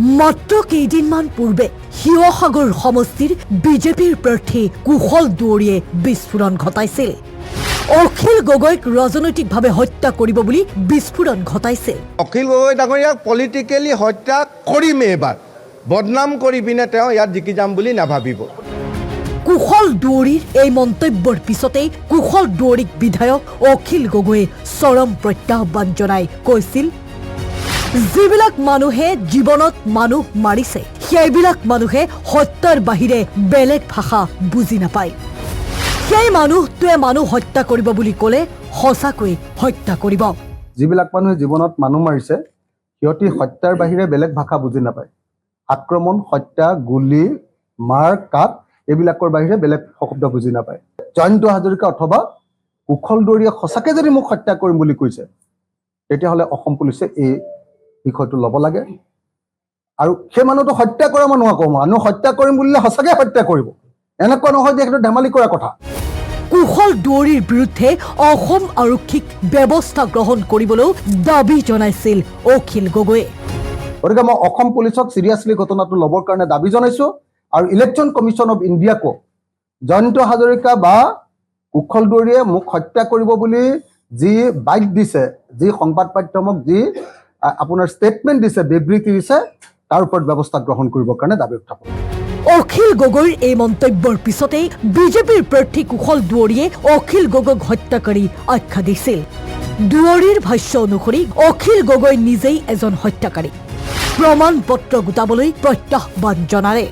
মাত্ৰ কেইদিনমান পূৰ্বে শিৱসাগৰ সমষ্টিৰ বিজেপিৰ প্ৰাৰ্থী কুশল দুৱৰীয়ে বিস্ফোৰণ ঘটাইছিল। অখিল গগৈক ৰাজনৈতিকভাৱে হত্যা কৰিব বুলি বিস্ফোৰণ ঘটাইছিল। অখিল গগৈ ডাঙৰীয়াক পলিটিকেলি হত্যা কৰিমে এবাৰ বদনাম কৰি পিনে তেওঁ ইয়াত জিকি যাম বুলি নাভাবিব। কুশল দুৱৰীৰ এই মন্তব্যৰ পিছতেই কুশল দুৱৰীক বিধায়ক অখিল গগৈয়ে চৰম প্ৰত্যাহ্বান জনাই কৈছিল, যিবিলাক মানুহে জীৱনত মানুহ মাৰিছে সেইবিলাক মানুহে হত্যাৰ বাহিৰে বেলেগ ভাষা বুজি নাপায়। সেই মানুহটোৱে মানুহ হত্যা কৰিব বুলি ক'লে সঁচাকৈ হত্যা কৰিব। যিবিলাক মানুহে জীৱনত মানুহ মাৰিছে সিহঁতি হত্যাৰ বাহিৰে বেলেগ ভাষা বুজি নাপায়। আক্ৰমণ, হত্যা, গুলী, মাৰ, কাট এইবিলাকৰ বাহিৰে বেলেগ শব্দ বুজি নাপায়। জয়ন্ত হাজৰিকা অথবা কুশল দুৱৰীয়ে সঁচাকৈ যদি মোক হত্যা কৰিম বুলি কৈছে তেতিয়াহ'লে অসম পুলিচে এই বিষয়টো ল'ব লাগে। আৰু সেই মানুহটো হত্যা কৰা মানুহ আকৌ মানুহ হত্যা কৰিম বুলিলে সঁচাকৈ হত্যা কৰিব, এনেকুৱা নহয় যে সেইটো ধেমালি কৰা কথা। কুশল দুৱৰীৰ বিৰুদ্ধে অসম আৰক্ষীক ব্যৱস্থা গ্ৰহণ কৰিবলৈও দাবী জনাইছিল অখিল গগৈয়ে। গতিকে মই অসম পুলিচক চিৰিয়াছলি ঘটনাটো ল'বৰ কাৰণে দাবী জনাইছোঁ আৰু ইলেকশ্যন কমিশ্যন অফ ইণ্ডিয়াকো জয়ন্ত হাজৰিকা বা কুশল দুৱৰীয়ে মোক হত্যা কৰিব বুলি যি বাইট দিছে, যি সংবাদ মাধ্যমক যি আপোনাৰ ষ্টেটমেণ্ট দিছে, বিবৃতি দিছে, তাৰ ওপৰত ব্যৱস্থা গ্ৰহণ কৰিবৰ কাৰণে দাবী উত্থাপন। অখিল গগৈৰ এই মন্তব্যৰ পিছতেই বিজেপিৰ প্ৰাৰ্থী কুশল দুৱৰীয়ে অখিল গগৈক হত্যাকাৰী আখ্যা দিছিল। দুৱৰীৰ ভাষ্য অনুসৰি অখিল গগৈ নিজেই এজন হত্যাকাৰী। প্ৰমাণ পত্ৰ গোটাবলৈ প্ৰত্যাহ্বান জনালে।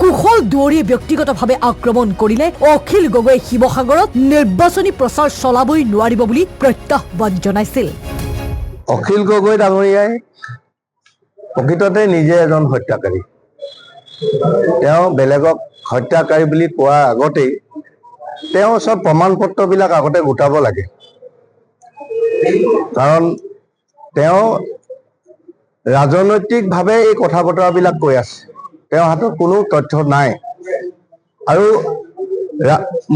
কুশল দুৱৰীয়ে ব্যক্তিগতভাৱে আক্ৰমণ কৰিলে অখিল গগৈয়ে শিৱসাগৰত নিৰ্বাচনী প্ৰচাৰ চলাবই নোৱাৰিব বুলি প্ৰত্যাহ্বান জনাইছিল। অখিল গগৈ ডাঙৰীয়াই প্ৰকৃততে নিজে এজন হত্যাকাৰী। তেওঁ বেলেগক হত্যাকাৰী বুলি কোৱাৰ আগতেই তেওঁ চব প্ৰমাণ পত্ৰবিলাক আগতে গোটাব লাগে। কাৰণ তেওঁ ৰাজনৈতিকভাৱে এই কথা বতৰাবিলাক কৈ আছে, তেওঁৰ হাতত কোনো তথ্য নাই। আৰু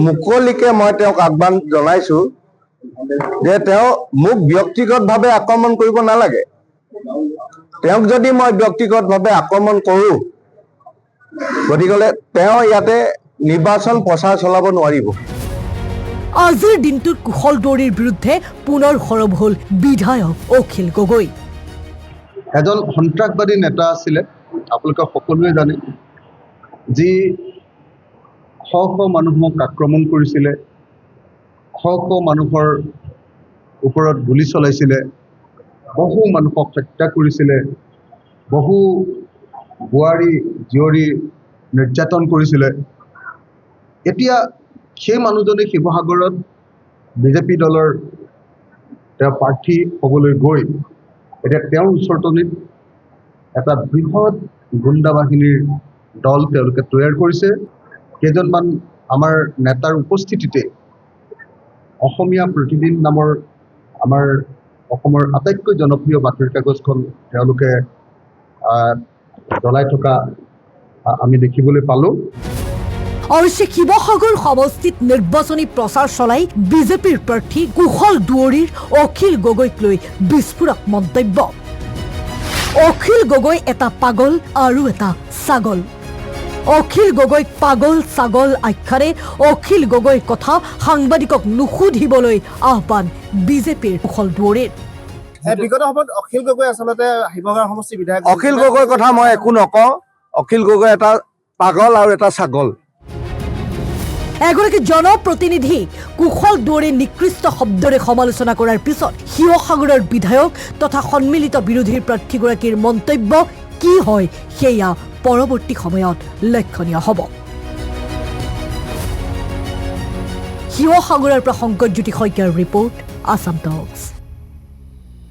মুকলিকে মই তেওঁক আহ্বান জনাইছোঁ যে তেওঁ মোক ব্যক্তিগতভাৱে আক্ৰমণ কৰিব নালাগে। তেওঁক যদি মই ব্যক্তিগতভাৱে আক্ৰমণ কৰোঁ গতিকে তেওঁ ইয়াতে নিৰ্বাচন প্ৰচাৰ চলাব নোৱাৰিব। আজিৰ দিনটোত কুশল দুৱৰীৰ বিৰুদ্ধে পুনৰ সৰব হ'ল বিধায়ক অখিল গগৈ। এজন সন্ত্ৰাসবাদী নেতা আছিলে, আপোনালোকে সকলোৱে জানে, যি শ শ মানুহক আক্ৰমণ কৰিছিলে, শ শ মানুহৰ ওপৰত গুলী চলাইছিলে, বহু মানুহক হত্যা কৰিছিলে, বহু বোৱাৰী জীয়ৰী নিৰ্যাতন কৰিছিলে। এতিয়া সেই মানুহজনে শিৱসাগৰত বিজেপি দলৰ তেওঁ প্ৰাৰ্থী হ'বলৈ গৈ এতিয়া তেওঁৰ ওচৰতনিত এটা বৃহৎ গুণ্ডা বাহিনীৰ দল তেওঁলোকে তৈয়াৰ কৰিছে। কেইজনমান আমাৰ নেতাৰ উপস্থিতিতে অসমীয়া প্ৰতিদিন নামৰ আমাৰ অসমৰ আটাইতকৈ জনপ্ৰিয় বাতৰি কাগজখন তেওঁলোকে জ্বলাই থকা আমি দেখিবলৈ পালোঁ। অৱশ্যে শিৱসাগৰ সমষ্টিত নিৰ্বাচনী প্ৰচাৰ চলাই বিজেপিৰ প্ৰাৰ্থী কুশল দুৱৰীৰ অখিল গগৈক লৈ বিস্ফোৰক মন্তব্য। অখিল গগৈ এটা পাগল আৰু এটা ছাগল। অখিল গগৈক পাগল ছাগল আখ্যাৰে অখিল গগৈৰ কথা সাংবাদিকক নুসুধিবলৈ আহ্বান বিজেপিৰ কুশল দুৱৰীৰ। বিগত সময়ত অখিল গগৈ আচলতে শিৱসাগৰ সমষ্টি বিধায়ক। অখিল গগৈৰ কথা মই একো নকওঁ। অখিল গগৈ এটা পাগল আৰু এটা ছাগল। এগৰাকী জনপ্ৰতিনিধি কুশল দুৱৰীয়ে নিকৃষ্ট শব্দৰে সমালোচনা কৰাৰ পিছত শিৱসাগৰৰ বিধায়ক তথা সন্মিলিত বিৰোধীৰ প্ৰাৰ্থীগৰাকীৰ মন্তব্য কি হয় সেয়া পৰৱৰ্তী সময়ত লক্ষণীয় হ'ব। শিৱসাগৰৰ পৰা শংকৰজ্যোতি শইকীয়াৰ ৰিপৰ্ট, আছাম টক্স।